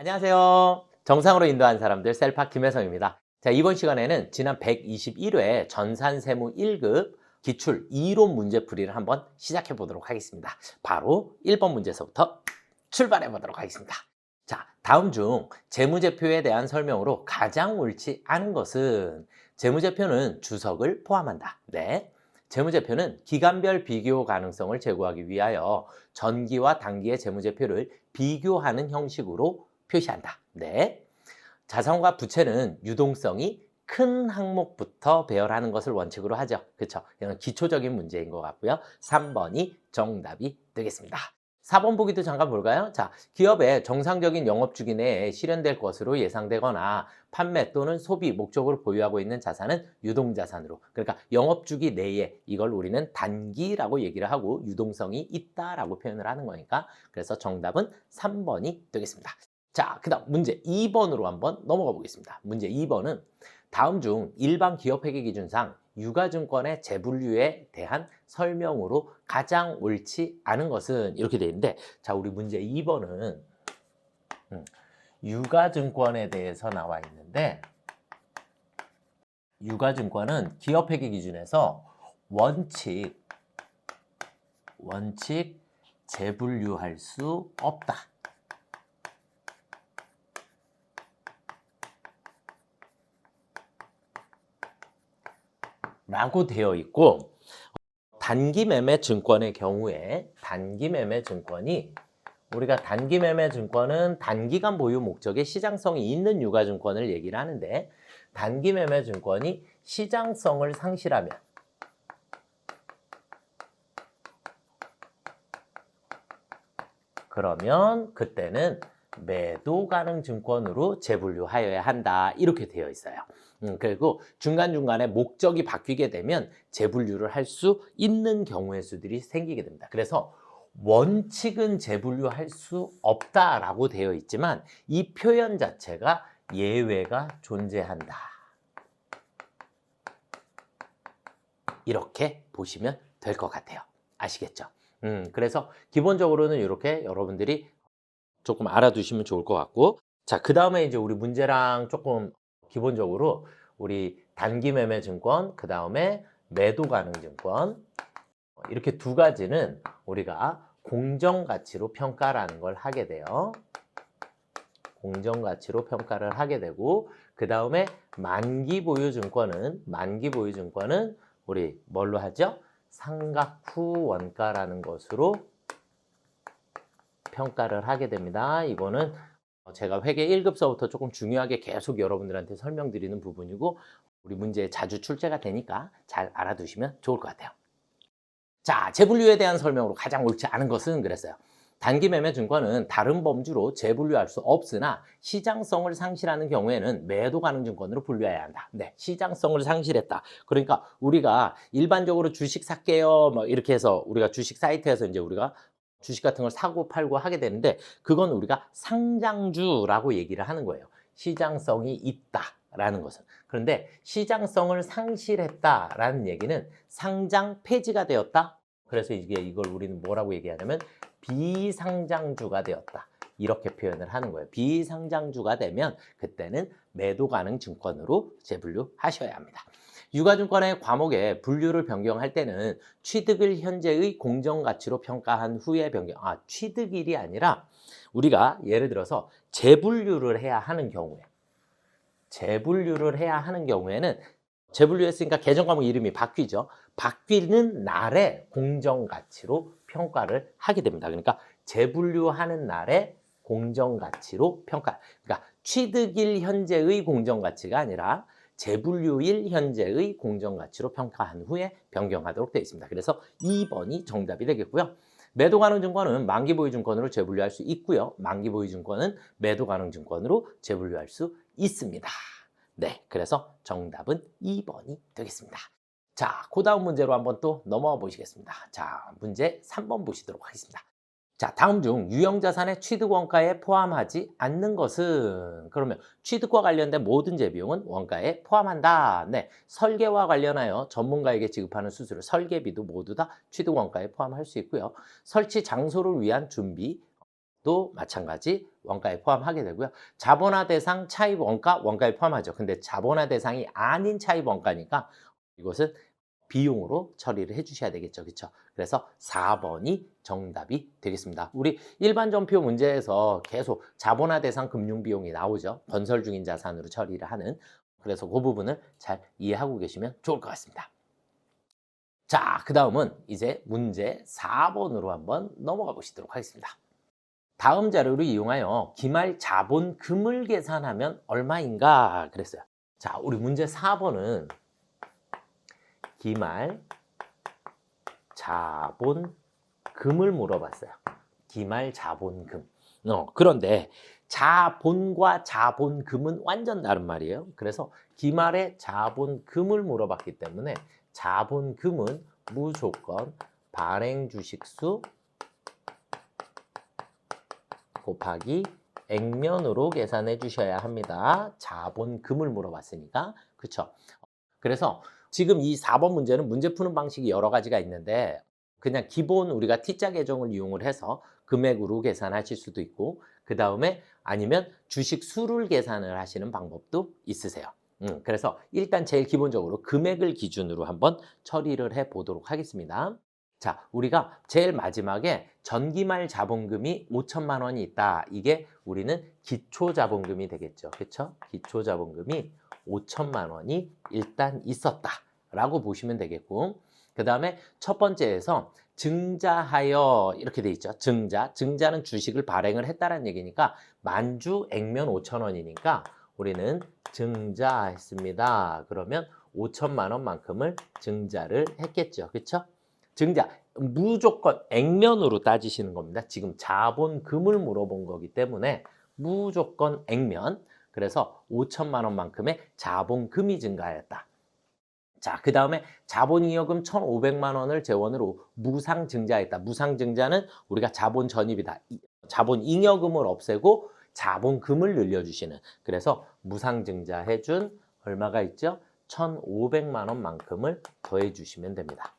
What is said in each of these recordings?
안녕하세요. 정상으로 인도한 사람들 셀파 김혜성입니다. 자, 이번 시간에는 지난 121회 전산세무 1급 기출 2론 문제풀이를 한번 시작해 보도록 하겠습니다. 바로 1번 문제서부터 출발해 보도록 하겠습니다. 자, 다음 중 재무제표에 대한 설명으로 가장 옳지 않은 것은 재무제표는 주석을 포함한다. 네. 재무제표는 기간별 비교 가능성을 제고하기 위하여 전기와 단기의 재무제표를 비교하는 형식으로 표시한다. 네. 자산과 부채는 유동성이 큰 항목부터 배열하는 것을 원칙으로 하죠. 그렇죠? 이건 기초적인 문제인 것 같고요. 3번이 정답이 되겠습니다. 4번 보기도 잠깐 볼까요? 자, 기업의 정상적인 영업주기 내에 실현될 것으로 예상되거나 판매 또는 소비 목적으로 보유하고 있는 자산은 유동자산으로, 그러니까 영업주기 내에 이걸 우리는 단기라고 얘기를 하고 유동성이 있다라고 표현을 하는 거니까, 그래서 정답은 3번이 되겠습니다. 자, 그 다음 문제 2번으로 한번 넘어가 보겠습니다. 문제 2번은 다음 중 일반 기업회계 기준상 유가증권의 재분류에 대한 설명으로 가장 옳지 않은 것은 이렇게 되어 있는데, 자, 우리 문제 2번은 유가증권에 대해서 나와 있는데, 유가증권은 기업회계 기준에서 원칙 재분류할 수 없다 라고 되어 있고, 단기매매 증권의 경우에 단기매매 증권이, 우리가 단기매매 증권은 단기간 보유 목적의 시장성이 있는 유가증권을 얘기를 하는데, 단기매매 증권이 시장성을 상실하면 그러면 그때는 매도 가능 증권으로 재분류하여야 한다, 이렇게 되어 있어요. 그리고 중간중간에 목적이 바뀌게 되면 재분류를 할 수 있는 경우의 수들이 생기게 됩니다. 그래서 원칙은 재분류할 수 없다라고 되어 있지만 이 표현 자체가 예외가 존재한다, 이렇게 보시면 될 것 같아요. 아시겠죠? 그래서 기본적으로는 이렇게 여러분들이 조금 알아두시면 좋을 것 같고, 자, 그 다음에 이제 우리 문제랑 조금 기본적으로 우리 단기 매매 증권, 그 다음에 매도 가능 증권, 이렇게 두 가지는 우리가 공정가치로 평가라는 걸 하게 돼요. 공정가치로 평가를 하게 되고, 그 다음에 만기 보유 증권은 우리 뭘로 하죠? 상각 후 원가라는 것으로 평가를 하게 됩니다. 이거는 제가 회계 1급서부터 조금 중요하게 계속 여러분들한테 설명드리는 부분이고, 우리 문제에 자주 출제가 되니까 잘 알아두시면 좋을 것 같아요. 자, 재분류에 대한 설명으로 가장 옳지 않은 것은 그랬어요. 단기매매 증권은 다른 범주로 재분류할 수 없으나 시장성을 상실하는 경우에는 매도 가능 증권으로 분류해야 한다. 네, 시장성을 상실했다. 그러니까 우리가 일반적으로 주식 살게요, 뭐 이렇게 해서 우리가 주식 사이트에서 이제 우리가 주식 같은 걸 사고 팔고 하게 되는데, 그건 우리가 상장주라고 얘기를 하는 거예요. 시장성이 있다라는 것은. 그런데 시장성을 상실했다라는 얘기는 상장 폐지가 되었다. 그래서 이걸 우리는 뭐라고 얘기하냐면 비상장주가 되었다, 이렇게 표현을 하는 거예요. 비상장주가 되면 그때는 매도 가능 증권으로 재분류하셔야 합니다. 유가증권의 과목에 분류를 변경할 때는 취득을 현재의 공정가치로 평가한 후에 취득일이 아니라 우리가 예를 들어서 재분류를 해야 하는 경우에는 재분류했으니까 계정 과목 이름이 바뀌죠. 바뀌는 날에 공정가치로 평가를 하게 됩니다. 그러니까 재분류하는 날에 공정가치로 그러니까 취득일 현재의 공정가치가 아니라 재분류일 현재의 공정가치로 평가한 후에 변경하도록 되어 있습니다. 그래서 2번이 정답이 되겠고요. 매도 가능 증권은 만기 보유 증권으로 재분류할 수 있고요. 만기 보유 증권은 매도 가능 증권으로 재분류할 수 있습니다. 네, 그래서 정답은 2번이 되겠습니다. 자, 그 다음 문제로 한번 또 넘어가 보시겠습니다. 자, 문제 3번 보시도록 하겠습니다. 자, 다음 중 유형자산의 취득원가에 포함하지 않는 것은, 그러면 취득과 관련된 모든 재비용은 원가에 포함한다. 네, 설계와 관련하여 전문가에게 지급하는 수수료, 설계비도 모두 다 취득원가에 포함할 수 있고요. 설치 장소를 위한 준비, 도 마찬가지 원가에 포함하게 되고요. 자본화 대상 차입 원가, 원가에 포함하죠. 근데 자본화 대상이 아닌 차입 원가니까 이것은 비용으로 처리를 해주셔야 되겠죠. 그렇죠? 그래서 4번이 정답이 되겠습니다. 우리 일반 전표 문제에서 계속 자본화 대상 금융비용이 나오죠. 건설 중인 자산으로 처리를 하는. 그래서 그 부분을 잘 이해하고 계시면 좋을 것 같습니다. 자, 그 다음은 이제 문제 4번으로 한번 넘어가 보시도록 하겠습니다. 다음 자료를 이용하여 기말 자본금을 계산하면 얼마인가 그랬어요. 자, 우리 문제 4번은 기말 자본금을 물어봤어요. 기말 자본금. 그런데 자본과 자본금은 완전 다른 말이에요. 그래서 기말의 자본금을 물어봤기 때문에 자본금은 무조건 발행주식수 곱하기 액면으로 계산해 주셔야 합니다. 자본금을 물어봤으니까. 그렇죠? 그래서 지금 이 4번 문제는 문제 푸는 방식이 여러 가지가 있는데 그냥 기본 우리가 T자 계정을 이용을 해서 금액으로 계산하실 수도 있고 그 다음에 아니면 주식 수를 계산을 하시는 방법도 있으세요. 그래서 일단 제일 기본적으로 금액을 기준으로 한번 처리를 해 보도록 하겠습니다. 자, 우리가 제일 마지막에 전기말 자본금이 5천만 원이 있다. 이게 우리는 기초자본금이 되겠죠. 그렇죠? 기초자본금이 5천만 원이 일단 있었다라고 보시면 되겠고 그 다음에 첫 번째에서 증자하여 이렇게 돼 있죠. 증자는 주식을 발행을 했다는 얘기니까 만주 액면 5천 원이니까 우리는 증자했습니다. 그러면 5천만 원만큼을 증자를 했겠죠. 그렇죠? 증자, 무조건 액면으로 따지시는 겁니다. 지금 자본금을 물어본 거기 때문에 무조건 액면. 그래서 5천만 원만큼의 자본금이 증가하였다. 자, 그 다음에 자본잉여금 1,500만 원을 재원으로 무상증자했다. 무상증자는 우리가 자본 전입이다. 자본잉여금을 없애고 자본금을 늘려주시는. 그래서 무상증자해준 얼마가 있죠? 1,500만 원만큼을 더해주시면 됩니다.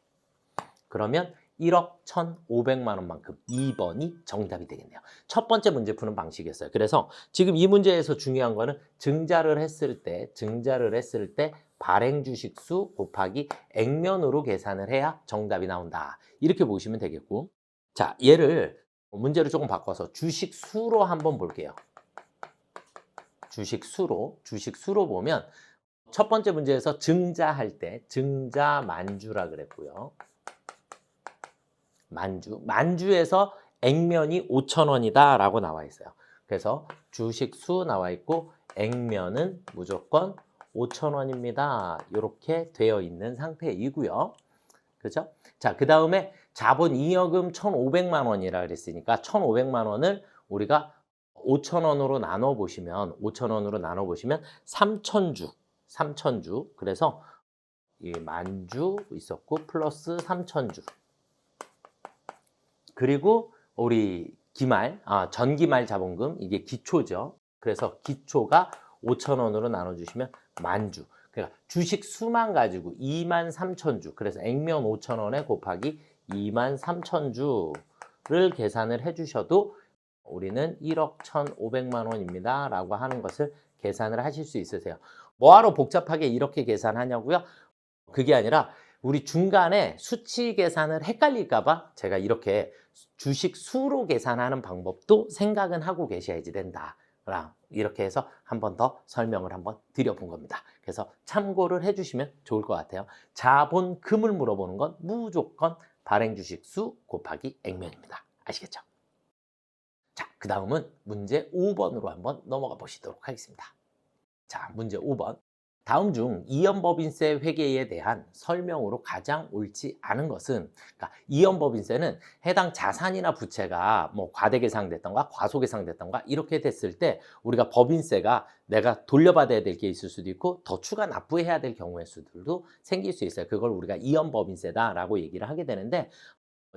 그러면 1억 1,500만 원만큼 2번이 정답이 되겠네요. 첫 번째 문제 푸는 방식이었어요. 그래서 지금 이 문제에서 중요한 거는 증자를 했을 때 발행 주식수 곱하기 액면으로 계산을 해야 정답이 나온다. 이렇게 보시면 되겠고 자, 얘를 문제를 조금 바꿔서 주식수로 한번 볼게요. 주식수로 보면 첫 번째 문제에서 증자할 때 증자 만주라 그랬고요. 만주에서 액면이 5천 원이다 라고 나와 있어요. 그래서 주식수 나와 있고 액면은 무조건 5천 원입니다. 이렇게 되어 있는 상태이고요. 그죠? 자, 그 다음에 자본잉여금 1,500만 원이라 그랬으니까 1,500만 원을 우리가 5천 원으로 나눠 보시면 3천주. 그래서 이 만주 있었고 플러스 3천주. 그리고 우리 전기말 자본금, 이게 기초죠. 그래서 기초가 5천 원으로 나눠주시면 만주. 그러니까 주식 수만 가지고 23,000주. 그래서 액면 5천 원에 곱하기 23,000주를 계산을 해주셔도 우리는 1억 1,500만 원입니다. 라고 하는 것을 계산을 하실 수 있으세요. 뭐하러 복잡하게 이렇게 계산하냐고요? 그게 아니라 우리 중간에 수치 계산을 헷갈릴까봐 제가 이렇게 주식 수로 계산하는 방법도 생각은 하고 계셔야지 된다. 이렇게 해서 한 번 더 설명을 한번 드려본 겁니다. 그래서 참고를 해주시면 좋을 것 같아요. 자본금을 물어보는 건 무조건 발행주식 수 곱하기 액면입니다. 아시겠죠? 자, 그 다음은 문제 5번으로 한번 넘어가 보시도록 하겠습니다. 자, 문제 5번. 다음 중 이연법인세 회계에 대한 설명으로 가장 옳지 않은 것은, 그러니까 이연법인세는 해당 자산이나 부채가 뭐 과대계상됐던가 과소계상됐던가 이렇게 됐을 때 우리가 법인세가 내가 돌려받아야 될 게 있을 수도 있고 더 추가 납부해야 될 경우의 수들도 생길 수 있어요. 그걸 우리가 이연법인세다라고 얘기를 하게 되는데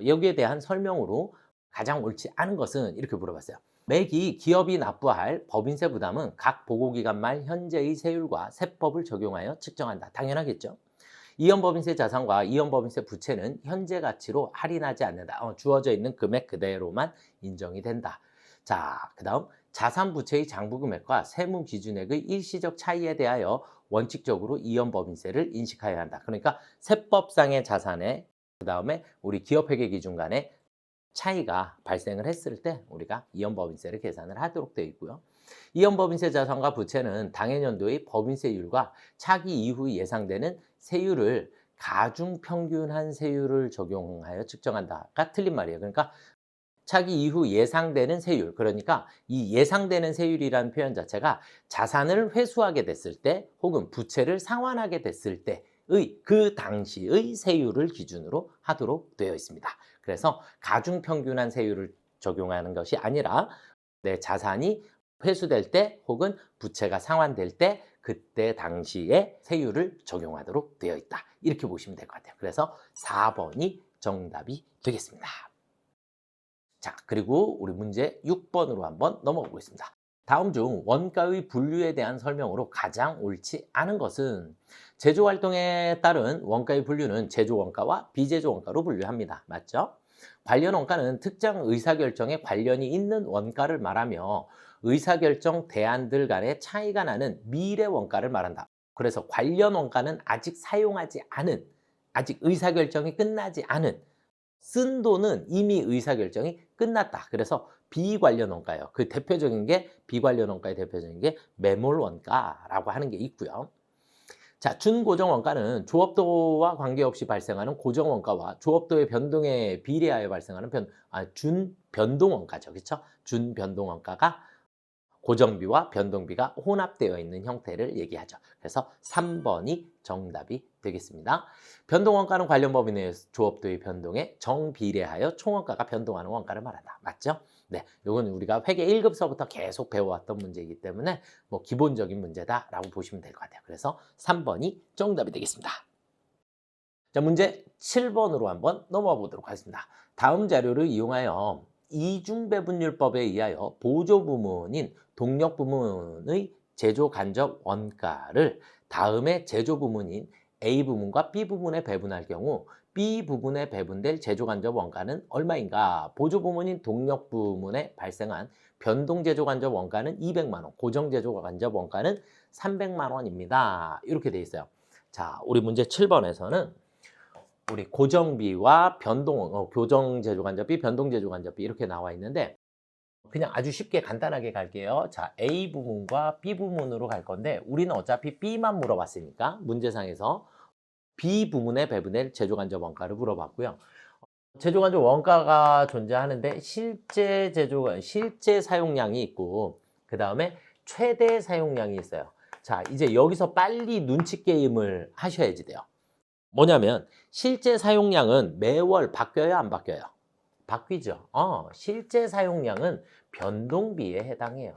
여기에 대한 설명으로 가장 옳지 않은 것은 이렇게 물어봤어요. 매기 기업이 납부할 법인세 부담은 각 보고기간 말 현재의 세율과 세법을 적용하여 측정한다. 당연하겠죠. 이연법인세 자산과 이연법인세 부채는 현재 가치로 할인하지 않는다. 주어져 있는 금액 그대로만 인정이 된다. 자, 그 다음 자산 부채의 장부금액과 세무기준액의 일시적 차이에 대하여 원칙적으로 이연법인세를 인식하여야 한다. 그러니까 세법상의 자산에 그 다음에 우리 기업회계 기준 간의 차이가 발생을 했을 때 우리가 이연법인세를 계산을 하도록 되어 있고요. 이연법인세 자산과 부채는 당해년도의 법인세율과 차기 이후 예상되는 세율을 가중평균한 세율을 적용하여 측정한다가 틀린 말이에요. 그러니까 차기 이후 예상되는 세율, 그러니까 이 예상되는 세율이라는 표현 자체가 자산을 회수하게 됐을 때 혹은 부채를 상환하게 됐을 때의 그 당시의 세율을 기준으로 하도록 되어 있습니다. 그래서 가중평균한 세율을 적용하는 것이 아니라 내 자산이 회수될 때 혹은 부채가 상환될 때 그때 당시의 세율을 적용하도록 되어 있다. 이렇게 보시면 될 것 같아요. 그래서 4번이 정답이 되겠습니다. 자, 그리고 우리 문제 6번으로 한번 넘어가 보겠습니다. 다음 중 원가의 분류에 대한 설명으로 가장 옳지 않은 것은 제조활동에 따른 원가의 분류는 제조원가와 비제조원가로 분류합니다. 맞죠? 관련 원가는 특정 의사결정에 관련이 있는 원가를 말하며 의사결정 대안들 간의 차이가 나는 미래 원가를 말한다. 그래서 관련 원가는 아직 사용하지 않은, 아직 의사결정이 끝나지 않은, 쓴 돈은 이미 의사결정이 끝났다. 그래서 비관련 원가예요. 그 대표적인 게 비관련 원가의 대표적인 게 매몰 원가라고 하는 게 있고요. 자, 준고정 원가는 조업도와 관계없이 발생하는 고정 원가와 조업도의 변동에 비례하여 발생하는 준변동 원가죠. 그렇죠? 준변동 원가가 고정비와 변동비가 혼합되어 있는 형태를 얘기하죠. 그래서 3번이 정답이 되겠습니다. 변동원가는 관련 법인 내에서 조업도의 변동에 정비례하여 총원가가 변동하는 원가를 말한다. 맞죠? 네, 이건 우리가 회계 1급서부터 계속 배워왔던 문제이기 때문에 뭐 기본적인 문제다라고 보시면 될 것 같아요. 그래서 3번이 정답이 되겠습니다. 자, 문제 7번으로 한번 넘어가 보도록 하겠습니다. 다음 자료를 이용하여 이중배분율법에 의하여 보조부문인 동력부문의 제조간접 원가를 다음의 제조부문인 A부문과 B부문에 배분할 경우 B부문에 배분될 제조간접 원가는 얼마인가? 보조부문인 동력부문에 발생한 변동제조간접 원가는 200만 원, 고정제조간접 원가는 300만 원입니다. 이렇게 돼 있어요. 자, 우리 문제 7번에서는 우리 고정비와 교정제조간접비, 변동제조간접비 이렇게 나와 있는데 그냥 아주 쉽게 간단하게 갈게요. 자, A 부문과 B 부문으로 갈 건데 우리는 어차피 B만 물어봤으니까 문제상에서 B 부문에 배분될 제조간접 원가를 물어봤고요. 제조간접 원가가 존재하는데 실제 사용량이 있고 그 다음에 최대 사용량이 있어요. 자, 이제 여기서 빨리 눈치 게임을 하셔야지 돼요. 뭐냐면 실제 사용량은 매월 바뀌어요, 안 바뀌어요? 바뀌죠. 실제 사용량은 변동비에 해당해요.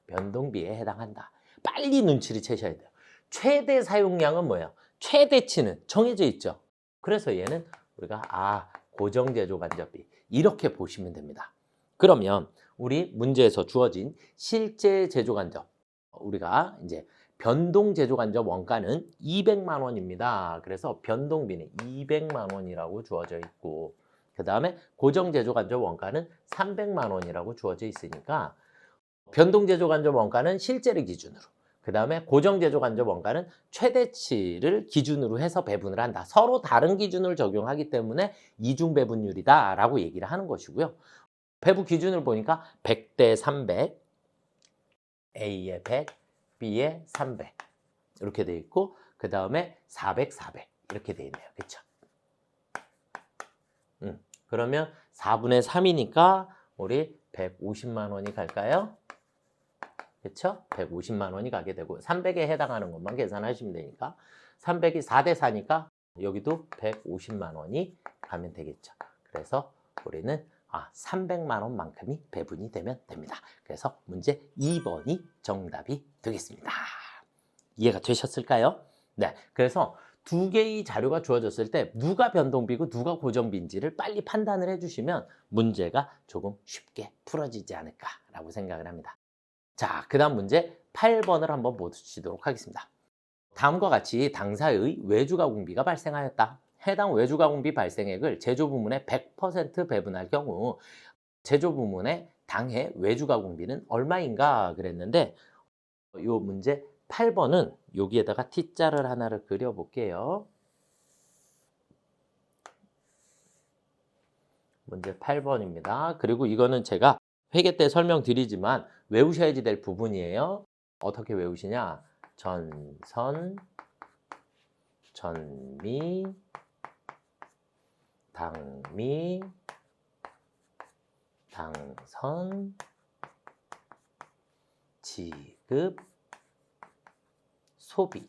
변동비에 해당한다. 빨리 눈치를 채셔야 돼요. 최대 사용량은 뭐예요? 최대치는 정해져 있죠. 그래서 얘는 우리가 고정제조간접비 이렇게 보시면 됩니다. 그러면 우리 문제에서 주어진 실제 제조간접 우리가 이제 변동제조간접 원가는 200만 원입니다. 그래서 변동비는 200만 원이라고 주어져 있고 그 다음에 고정제조간접 원가는 300만 원이라고 주어져 있으니까 변동제조간접 원가는 실제를 기준으로 그 다음에 고정제조간접 원가는 최대치를 기준으로 해서 배분을 한다. 서로 다른 기준을 적용하기 때문에 이중배분율이다 라고 얘기를 하는 것이고요. 배분 기준을 보니까 100대 300, A에 100, B에 300 이렇게 돼 있고 그 다음에 400, 400 이렇게 돼 있네요. 그렇죠? 그러면 4분의 3이니까 우리 150만 원이 갈까요? 그렇죠? 150만 원이 가게 되고 300에 해당하는 것만 계산하시면 되니까 300이 4대 4니까 여기도 150만 원이 가면 되겠죠. 그래서 우리는 300만 원만큼이 배분이 되면 됩니다. 그래서 문제 2번이 정답이 되겠습니다. 이해가 되셨을까요? 네, 그래서 두 개의 자료가 주어졌을 때 누가 변동비고 누가 고정비인지를 빨리 판단을 해주시면 문제가 조금 쉽게 풀어지지 않을까라고 생각을 합니다. 자, 그 다음 문제 8번을 한번 보시도록 하겠습니다. 다음과 같이 당사의 외주가공비가 발생하였다. 해당 외주가공비 발생액을 제조부문에 100% 배분할 경우 제조부문에 당해 외주 가공비는 얼마인가 그랬는데 요 문제 8번은 여기에다가 T자를 하나를 그려볼게요. 문제 8번입니다. 그리고 이거는 제가 회계 때 설명드리지만 외우셔야지 될 부분이에요. 어떻게 외우시냐? 전선, 전미, 당미, 당선, 지급, 소비.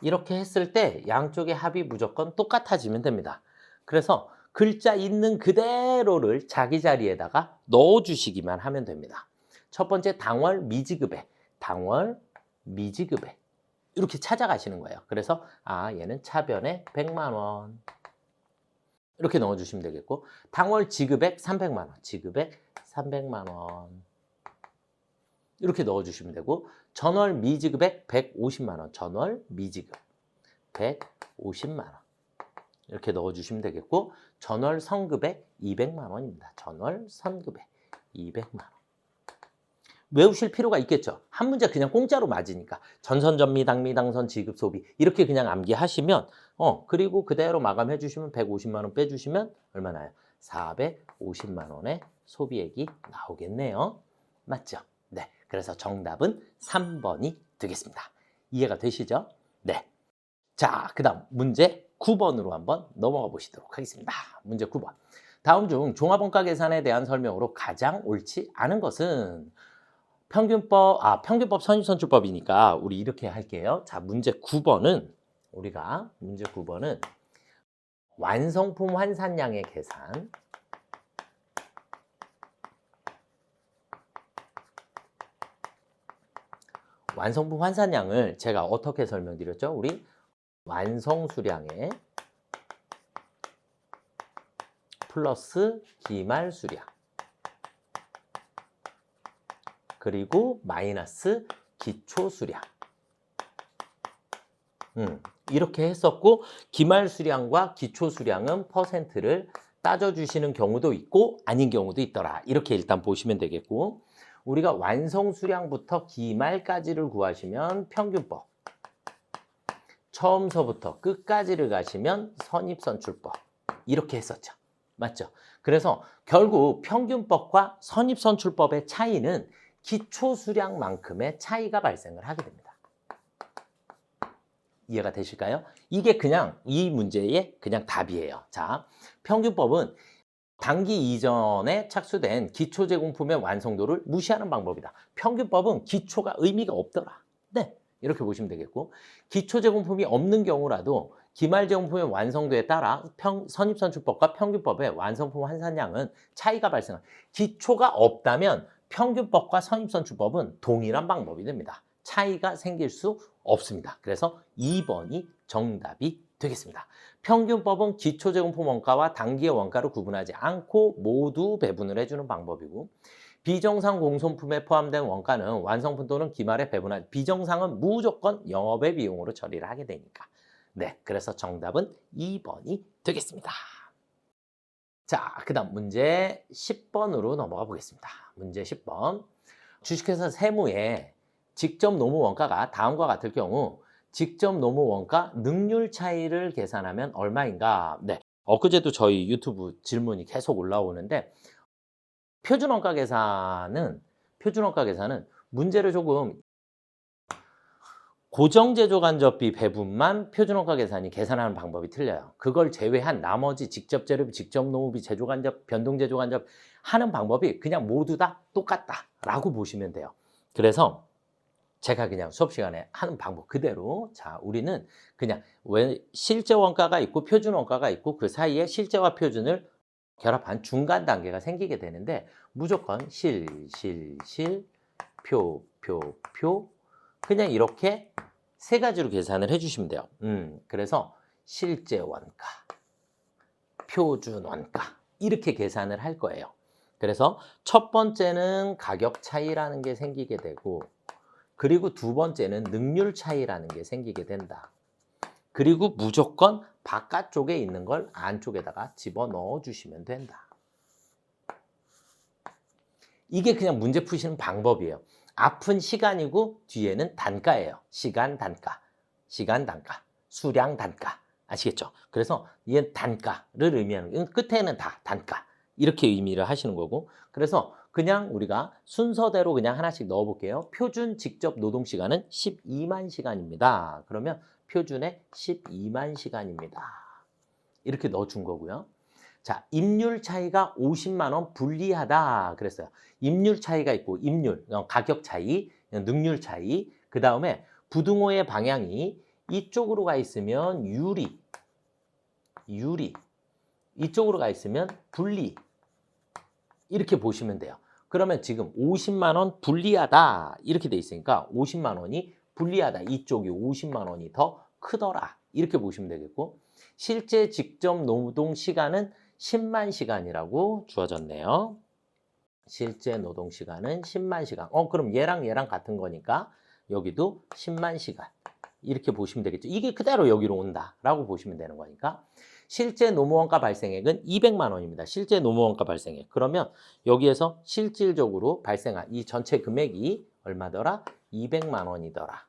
이렇게 했을 때 양쪽의 합이 무조건 똑같아지면 됩니다. 그래서 글자 있는 그대로를 자기 자리에다가 넣어주시기만 하면 됩니다. 첫 번째 당월 미지급액, 당월 미지급액 이렇게 찾아가시는 거예요. 그래서 얘는 차변에 100만 원 이렇게 넣어주시면 되겠고 당월 지급액 300만 원, 지급액 300만 원 이렇게 넣어주시면 되고 전월 미지급액 150만 원, 전월 미지급 150만 원 이렇게 넣어주시면 되겠고 전월 선급액 200만 원입니다. 전월 선급액 200만 원. 외우실 필요가 있겠죠. 한 문제 그냥 공짜로 맞으니까 전선, 전미, 당미, 당선, 지급, 소비 이렇게 그냥 암기하시면 그리고 그대로 마감해 주시면 150만 원 빼주시면 얼마나요? 450만 원의 소비액이 나오겠네요. 맞죠? 네. 그래서 정답은 3번이 되겠습니다. 이해가 되시죠? 네. 자, 그 다음 문제 9번으로 한번 넘어가 보시도록 하겠습니다. 문제 9번. 다음 중 종합원가 계산에 대한 설명으로 가장 옳지 않은 것은 평균법 선입선출법이니까 우리 이렇게 할게요. 자, 문제 9번은 완성품 환산량의 계산. 완성품 환산량을 제가 어떻게 설명드렸죠? 우리 완성수량에 플러스 기말수량 그리고 마이너스 기초수량 이렇게 했었고 기말수량과 기초수량은 퍼센트를 따져주시는 경우도 있고 아닌 경우도 있더라. 이렇게 일단 보시면 되겠고 우리가 완성수량부터 기말까지를 구하시면 평균법 처음서부터 끝까지를 가시면 선입선출법 이렇게 했었죠. 맞죠? 그래서 결국 평균법과 선입선출법의 차이는 기초수량만큼의 차이가 발생을 하게 됩니다. 이해가 되실까요? 이게 그냥 이 문제의 그냥 답이에요. 자, 평균법은 단기 이전에 착수된 기초제공품의 완성도를 무시하는 방법이다. 평균법은 기초가 의미가 없더라. 네, 이렇게 보시면 되겠고 기초제공품이 없는 경우라도 기말제공품의 완성도에 따라 선입선출법과 평균법의 완성품 환산량은 차이가 발생합니다. 기초가 없다면 평균법과 선입선출법은 동일한 방법이 됩니다. 차이가 생길 수 없습니다. 그래서 2번이 정답이 되겠습니다. 평균법은 기초제공품 원가와 단기의 원가를 구분하지 않고 모두 배분을 해주는 방법이고 비정상 공손품에 포함된 원가는 완성품 또는 기말에 배분한 비정상은 무조건 영업의 비용으로 처리를 하게 되니까 네, 그래서 정답은 2번이 되겠습니다. 자, 그 다음 문제 10번으로 넘어가 보겠습니다. 문제 10번. 주식회사 세무에 직접 노무 원가가 다음과 같을 경우 직접 노무 원가 능률 차이를 계산하면 얼마인가? 네, 엊그제도 저희 유튜브 질문이 계속 올라오는데 표준원가 계산은 문제를 조금 고정제조간접비 배분만 표준원가 계산이 계산하는 방법이 틀려요. 그걸 제외한 나머지 직접 재료비, 직접 노무비, 제조간접, 변동제조간접 하는 방법이 그냥 모두 다 똑같다라고 보시면 돼요. 그래서 제가 그냥 수업 시간에 하는 방법 그대로 자, 우리는 그냥 실제 원가가 있고 표준 원가가 있고 그 사이에 실제와 표준을 결합한 중간 단계가 생기게 되는데 무조건 표 그냥 이렇게 세 가지로 계산을 해주시면 돼요. 그래서 실제 원가, 표준 원가 이렇게 계산을 할 거예요. 그래서 첫 번째는 가격 차이라는 게 생기게 되고 그리고 두 번째는 능률 차이라는 게 생기게 된다. 그리고 무조건 바깥쪽에 있는 걸 안쪽에다가 집어넣어 주시면 된다. 이게 그냥 문제 푸시는 방법이에요. 앞은 시간이고 뒤에는 단가예요. 시간 단가, 시간 단가, 수량 단가. 아시겠죠? 그래서 이게 단가를 의미하는, 끝에는 다 단가. 이렇게 의미를 하시는 거고. 그래서 그냥 우리가 순서대로 그냥 하나씩 넣어 볼게요. 표준 직접 노동 시간은 12만 시간입니다. 그러면 표준에 12만 시간입니다. 이렇게 넣어 준 거고요. 자, 임률 차이가 50만 원 불리하다 그랬어요. 임률 차이가 있고 임률, 가격 차이, 능률 차이, 그 다음에 부등호의 방향이 이쪽으로 가 있으면 유리, 이쪽으로 가 있으면 분리, 이렇게 보시면 돼요. 그러면 지금 50만 원 불리하다 이렇게 돼 있으니까 50만 원이 불리하다, 이쪽이 50만 원이 더 크더라 이렇게 보시면 되겠고, 실제 직접 노동 시간은 10만 시간이라고 주어졌네요. 실제 노동 시간은 10만 시간. 그럼 얘랑 같은 거니까 여기도 10만 시간. 이렇게 보시면 되겠죠. 이게 그대로 여기로 온다라고 보시면 되는 거니까. 실제 노무원가 발생액은 200만 원입니다. 실제 노무원가 발생액. 그러면 여기에서 실질적으로 발생한 이 전체 금액이 얼마더라? 200만 원이더라.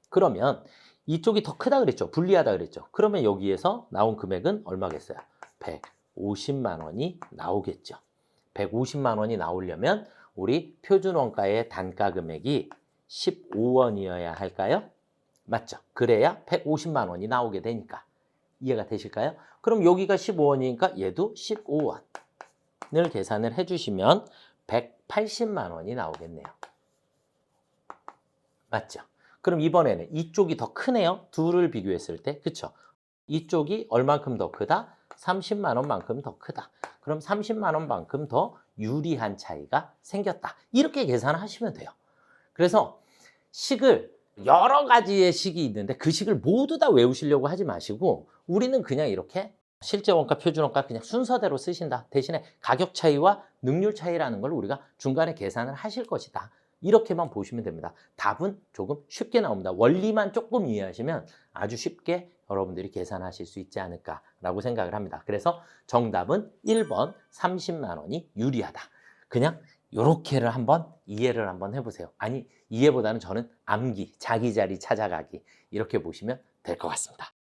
그러면 이쪽이 더 크다 그랬죠. 불리하다 그랬죠. 그러면 여기에서 나온 금액은 얼마겠어요? 150만 원이 나오겠죠. 150만 원이 나오려면 우리 표준원가의 단가 금액이 15원이어야 할까요? 맞죠? 그래야 150만 원이 나오게 되니까. 이해가 되실까요? 그럼 여기가 15원이니까 얘도 15원을 계산을 해주시면 180만 원이 나오겠네요. 맞죠? 그럼 이번에는 이쪽이 더 크네요. 둘을 비교했을 때. 그쵸? 이쪽이 얼만큼 더 크다? 30만 원만큼 더 크다. 그럼 30만 원만큼 더 유리한 차이가 생겼다. 이렇게 계산하시면 돼요. 그래서 식을 여러 가지의 식이 있는데 그 식을 모두 다 외우시려고 하지 마시고 우리는 그냥 이렇게 실제 원가, 표준 원가 그냥 순서대로 쓰신다. 대신에 가격 차이와 능률 차이라는 걸 우리가 중간에 계산을 하실 것이다. 이렇게만 보시면 됩니다. 답은 조금 쉽게 나옵니다. 원리만 조금 이해하시면 아주 쉽게 여러분들이 계산하실 수 있지 않을까라고 생각을 합니다. 그래서 정답은 1번 30만 원이 유리하다. 그냥 요렇게를 한번 이해를 한번 해보세요. 아니, 이해보다는 저는 암기, 자기 자리 찾아가기 이렇게 보시면 될 것 같습니다.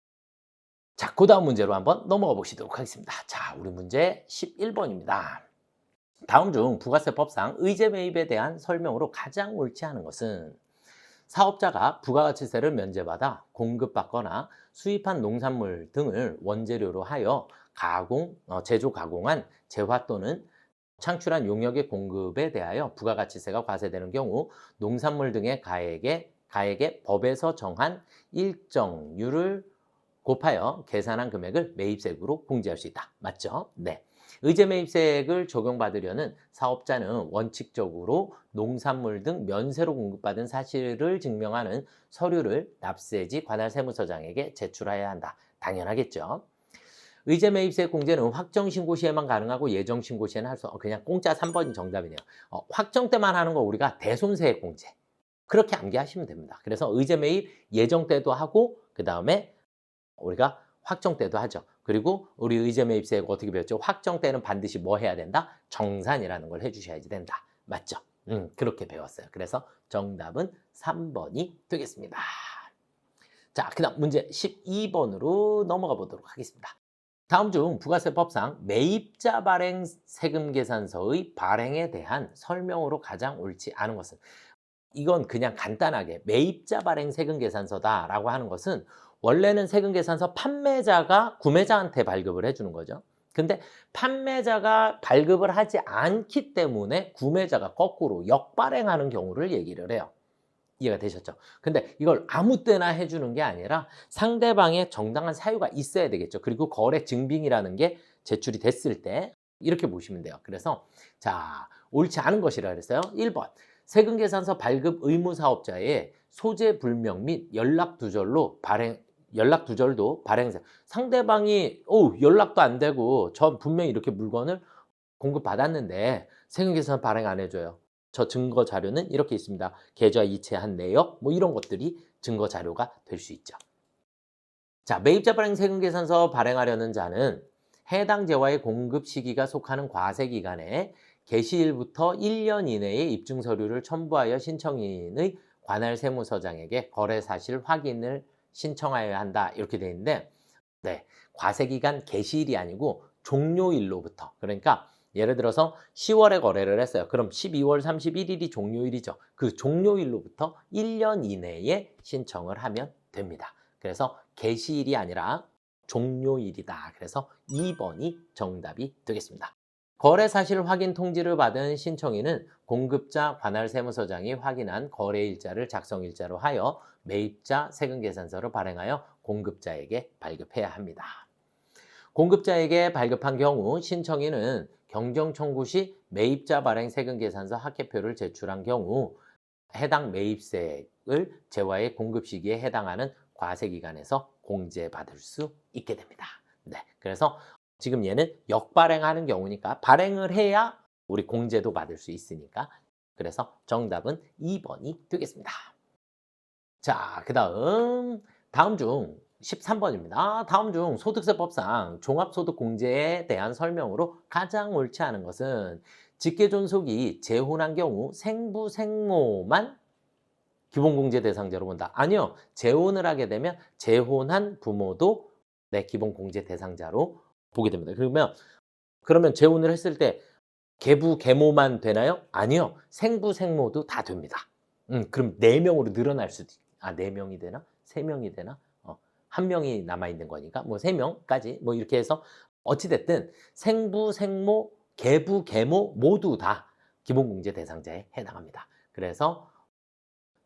자, 그 다음 문제로 한번 넘어가 보시도록 하겠습니다. 자, 우리 문제 11번입니다. 다음 중 부가세법상 의제 매입에 대한 설명으로 가장 옳지 않은 것은 사업자가 부가가치세를 면제받아 공급받거나 수입한 농산물 등을 원재료로 하여 제조 가공한 재화 또는 창출한 용역의 공급에 대하여 부가가치세가 과세되는 경우 농산물 등의 가액에 법에서 정한 일정률을 곱하여 계산한 금액을 매입세액으로 공제할 수 있다. 맞죠? 네. 의제 매입세액을 적용받으려는 사업자는 원칙적으로 농산물 등 면세로 공급받은 사실을 증명하는 서류를 납세지 관할 세무서장에게 제출해야 한다. 당연하겠죠. 의제 매입세액 공제는 확정 신고 시에만 가능하고 예정 신고 시에는 할 수 없고 그냥 공짜 3번이 정답이네요. 확정 때만 하는 거 우리가 대손세액 공제. 그렇게 암기하시면 됩니다. 그래서 의제 매입 예정 때도 하고 그 다음에 우리가 확정 때도 하죠. 그리고 우리 의제 매입세액 어떻게 배웠죠? 확정 때는 반드시 뭐 해야 된다? 정산이라는 걸 해주셔야지 된다. 맞죠? 그렇게 배웠어요. 그래서 정답은 3번이 되겠습니다. 자, 그 다음 문제 12번으로 넘어가 보도록 하겠습니다. 다음 중 부가세법상 매입자 발행 세금 계산서의 발행에 대한 설명으로 가장 옳지 않은 것은, 이건 그냥 간단하게 매입자 발행 세금 계산서다라고 하는 것은 원래는 세금 계산서 판매자가 구매자한테 발급을 해주는 거죠. 근데 판매자가 발급을 하지 않기 때문에 구매자가 거꾸로 역발행하는 경우를 얘기를 해요. 이해가 되셨죠? 근데 이걸 아무 때나 해주는 게 아니라 상대방의 정당한 사유가 있어야 되겠죠. 그리고 거래 증빙이라는 게 제출이 됐을 때 이렇게 보시면 돼요. 그래서 자, 옳지 않은 것이라 그랬어요. 1번 세금 계산서 발급 의무 사업자의 소재 불명 및 연락 두절도 발행세. 상대방이 연락도 안 되고 저 분명히 이렇게 물건을 공급받았는데 세금 계산 발행 안 해줘요. 저 증거 자료는 이렇게 있습니다. 계좌 이체한 내역 뭐 이런 것들이 증거 자료가 될 수 있죠. 자, 매입자 발행 세금 계산서 발행하려는 자는 해당 재화의 공급 시기가 속하는 과세 기간에 개시일부터 1년 이내에 입증 서류를 첨부하여 신청인의 관할 세무서장에게 거래 사실 확인을 신청하여야 한다. 이렇게 되어 있는데, 네, 과세기간 개시일이 아니고 종료일로부터. 그러니까 예를 들어서 10월에 거래를 했어요. 그럼 12월 31일이 종료일이죠. 그 종료일로부터 1년 이내에 신청을 하면 됩니다. 그래서 개시일이 아니라 종료일이다. 그래서 2번이 정답이 되겠습니다. 거래 사실 확인 통지를 받은 신청인은 공급자 관할 세무서장이 확인한 거래일자를 작성일자로 하여 매입자 세금계산서를 발행하여 공급자에게 발급해야 합니다. 공급자에게 발급한 경우 신청인은 경정청구 시 매입자 발행 세금계산서 합계표를 제출한 경우 해당 매입세액을 제와의 공급 시기에 해당하는 과세기간에서 공제받을 수 있게 됩니다. 네, 그래서 지금 얘는 역발행하는 경우니까 발행을 해야 우리 공제도 받을 수 있으니까 그래서 정답은 2번이 되겠습니다. 자, 다음 중 13번입니다. 다음 중 소득세법상 종합소득공제에 대한 설명으로 가장 옳지 않은 것은 직계존속이 재혼한 경우 생부, 생모만 기본공제 대상자로 본다. 아니요. 재혼을 하게 되면 재혼한 부모도 기본공제 대상자로 보게 됩니다. 그러면 재혼을 했을 때 계부, 계모만 되나요? 아니요. 생부, 생모도 다 됩니다. 그럼 4명으로 늘어날 수도 있고. 4명이 되나? 3명이 되나? 1명이 남아있는 거니까 3명까지 이렇게 해서 어찌됐든 생부, 생모, 계부, 계모 모두 다 기본공제 대상자에 해당합니다. 그래서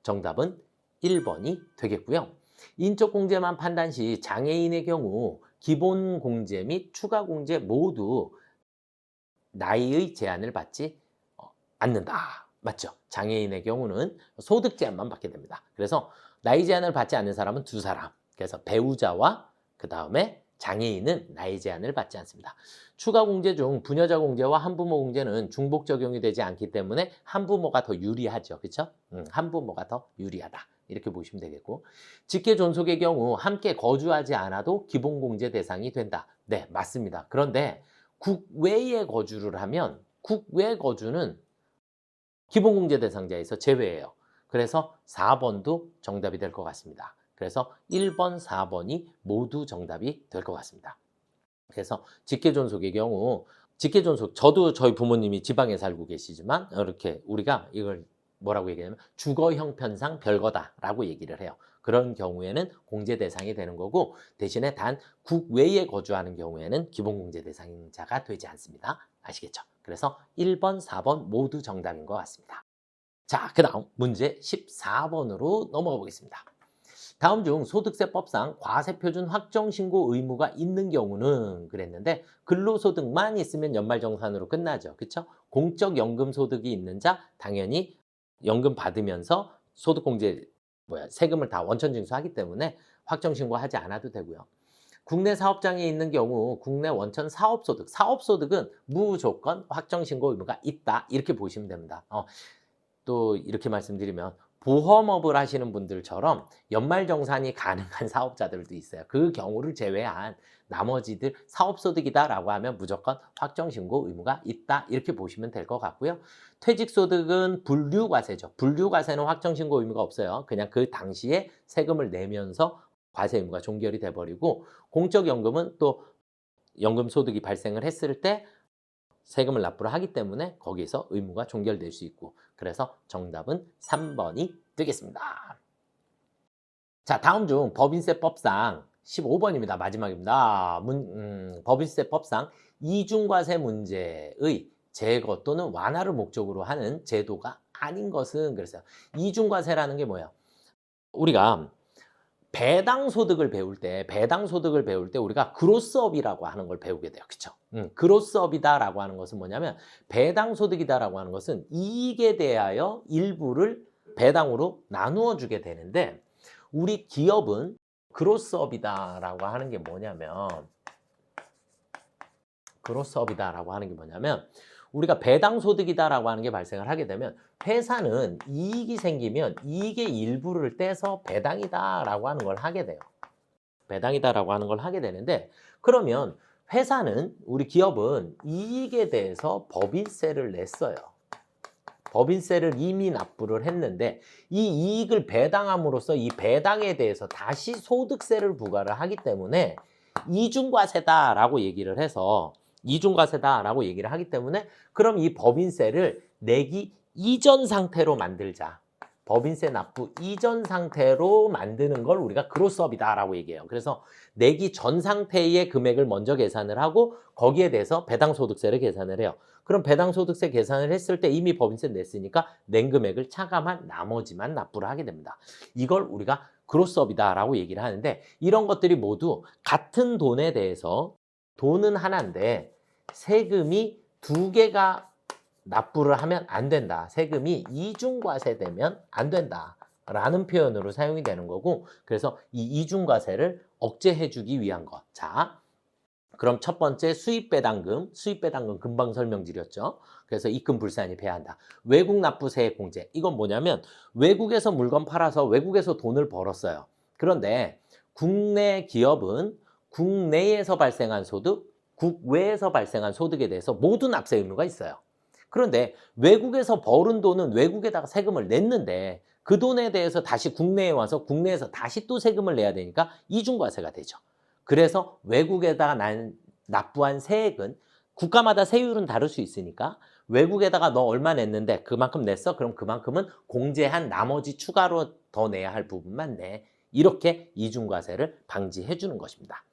정답은 1번이 되겠고요. 인적공제만 판단 시 장애인의 경우 기본공제 및 추가공제 모두 나이의 제한을 받지 않는다. 맞죠? 장애인의 경우는 소득 제한만 받게 됩니다. 그래서 나이 제한을 받지 않는 사람은 2사람. 그래서 배우자와 그 다음에 장애인은 나이 제한을 받지 않습니다. 추가 공제 중 부녀자 공제와 한부모 공제는 중복 적용이 되지 않기 때문에 한부모가 더 유리하죠. 그렇죠? 한부모가 더 유리하다. 이렇게 보시면 되겠고, 직계 존속의 경우 함께 거주하지 않아도 기본 공제 대상이 된다. 네, 맞습니다. 그런데 국외에 거주를 하면 국외 거주는 기본 공제 대상자에서 제외예요. 그래서 4번도 정답이 될 것 같습니다. 그래서 1번, 4번이 모두 정답이 될 것 같습니다. 그래서 직계존속의 경우, 직계존속, 저도 저희 부모님이 지방에 살고 계시지만 이렇게 우리가 이걸 뭐라고 얘기하냐면 주거 형편상 별거다라고 얘기를 해요. 그런 경우에는 공제 대상이 되는 거고, 대신에 단 국외에 거주하는 경우에는 기본공제 대상자가 되지 않습니다. 아시겠죠? 그래서 1번, 4번 모두 정답인 것 같습니다. 자, 그 다음 문제 14번으로 넘어가 보겠습니다. 다음 중 소득세법상 과세표준 확정신고 의무가 있는 경우는 그랬는데, 근로소득만 있으면 연말정산으로 끝나죠. 그렇죠? 공적연금소득이 있는 자 당연히 연금 받으면서 소득공제 세금을 다 원천징수하기 때문에 확정신고하지 않아도 되고요. 국내 사업장에 있는 경우 국내 원천 사업소득, 사업소득은 무조건 확정신고 의무가 있다. 이렇게 보시면 됩니다. 또 이렇게 말씀드리면 보험업을 하시는 분들처럼 연말정산이 가능한 사업자들도 있어요. 그 경우를 제외한 나머지들 사업소득이다라고 하면 무조건 확정신고 의무가 있다. 이렇게 보시면 될 것 같고요. 퇴직소득은 분류과세죠. 분류과세는 확정신고 의무가 없어요. 그냥 그 당시에 세금을 내면서 과세 의무가 종결이 돼버리고, 공적연금은 또 연금소득이 발생을 했을 때 세금을 납부를 하기 때문에 거기에서 의무가 종결될 수 있고, 그래서 정답은 3번이 되겠습니다. 자, 다음 중 법인세법상 15번입니다. 마지막입니다. 법인세법상 이중과세 문제의 제거 또는 완화를 목적으로 하는 제도가 아닌 것은, 그랬어요. 이중과세라는 게 뭐예요? 우리가 배당소득을 배울 때 우리가 그로스업이라고 하는 걸 배우게 돼요. 그렇죠? 그로스업이다라고 하는 것은 뭐냐면, 배당소득이다라고 하는 것은 이익에 대하여 일부를 배당으로 나누어 주게 되는데, 우리 기업은 그로스업이다라고 하는 게 뭐냐면, 우리가 배당소득이다라고 하는 게 발생을 하게 되면 회사는 이익이 생기면 이익의 일부를 떼서 배당이다라고 하는 걸 하게 돼요. 배당이다라고 하는 걸 하게 되는데, 그러면 회사는, 우리 기업은 이익에 대해서 법인세를 냈어요. 법인세를 이미 납부를 했는데 이 이익을 배당함으로써 이 배당에 대해서 다시 소득세를 부과를 하기 때문에 이중과세다라고 얘기를 해서 이중과세다라고 얘기를 하기 때문에 그럼 이 법인세를 내기 이전 상태로 만들자. 법인세 납부 이전 상태로 만드는 걸 우리가 그로스업이다라고 얘기해요. 그래서 내기 전 상태의 금액을 먼저 계산을 하고 거기에 대해서 배당소득세를 계산을 해요. 그럼 배당소득세 계산을 했을 때 이미 법인세 냈으니까 낸 금액을 차감한 나머지만 납부를 하게 됩니다. 이걸 우리가 그로스업이다라고 얘기를 하는데 이런 것들이 모두 같은 돈에 대해서 돈은 하나인데 세금이 두 개가 납부를 하면 안 된다. 세금이 이중과세되면 안 된다. 라는 표현으로 사용이 되는 거고 그래서 이 이중과세를 억제해주기 위한 것. 자, 그럼 첫 번째 수입배당금 금방 설명드렸죠. 그래서 입금 불산입해야 한다. 외국 납부세액 공제. 이건 뭐냐면 외국에서 물건 팔아서 외국에서 돈을 벌었어요. 그런데 국내 기업은 국내에서 발생한 소득, 국외에서 발생한 소득에 대해서 모두 납세 의무가 있어요. 그런데 외국에서 벌은 돈은 외국에다가 세금을 냈는데 그 돈에 대해서 다시 국내에 와서 국내에서 다시 또 세금을 내야 되니까 이중과세가 되죠. 그래서 외국에다가 납부한 세액은 국가마다 세율은 다를 수 있으니까 외국에다가 너 얼마 냈는데 그만큼 냈어? 그럼 그만큼은 공제한 나머지 추가로 더 내야 할 부분만 내. 이렇게 이중과세를 방지해 주는 것입니다.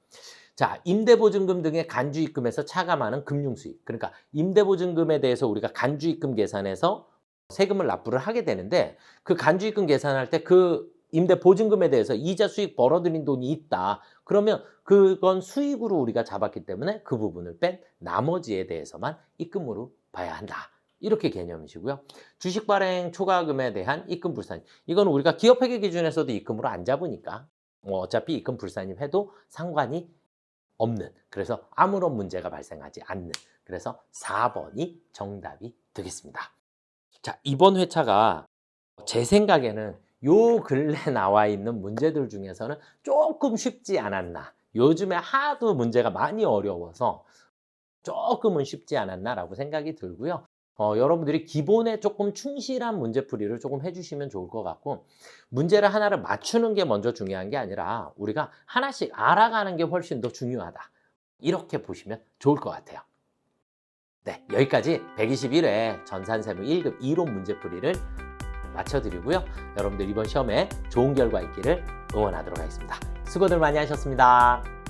자, 임대보증금 등의 간주입금에서 차감하는 금융수익. 그러니까 임대보증금에 대해서 우리가 간주입금 계산해서 세금을 납부를 하게 되는데 그 간주입금 계산할 때 그 임대보증금에 대해서 이자 수익 벌어들인 돈이 있다. 그러면 그건 수익으로 우리가 잡았기 때문에 그 부분을 뺀 나머지에 대해서만 입금으로 봐야 한다. 이렇게 개념이시고요. 주식 발행 초과금에 대한 입금 불산입. 이건 우리가 기업회계 기준에서도 입금으로 안 잡으니까 어차피 입금 불산입해도 상관이 없는, 그래서 아무런 문제가 발생하지 않는, 그래서 4번이 정답이 되겠습니다. 자, 이번 회차가 제 생각에는 요 근래 나와 있는 문제들 중에서는 조금 쉽지 않았나. 요즘에 하도 문제가 많이 어려워서 조금은 쉽지 않았나라고 생각이 들고요. 여러분들이 기본에 조금 충실한 문제풀이를 조금 해주시면 좋을 것 같고 문제를 하나를 맞추는 게 먼저 중요한 게 아니라 우리가 하나씩 알아가는 게 훨씬 더 중요하다. 이렇게 보시면 좋을 것 같아요. 네, 여기까지 121회 전산세무 1급 이론 문제풀이를 마쳐드리고요. 여러분들 이번 시험에 좋은 결과 있기를 응원하도록 하겠습니다. 수고들 많이 하셨습니다.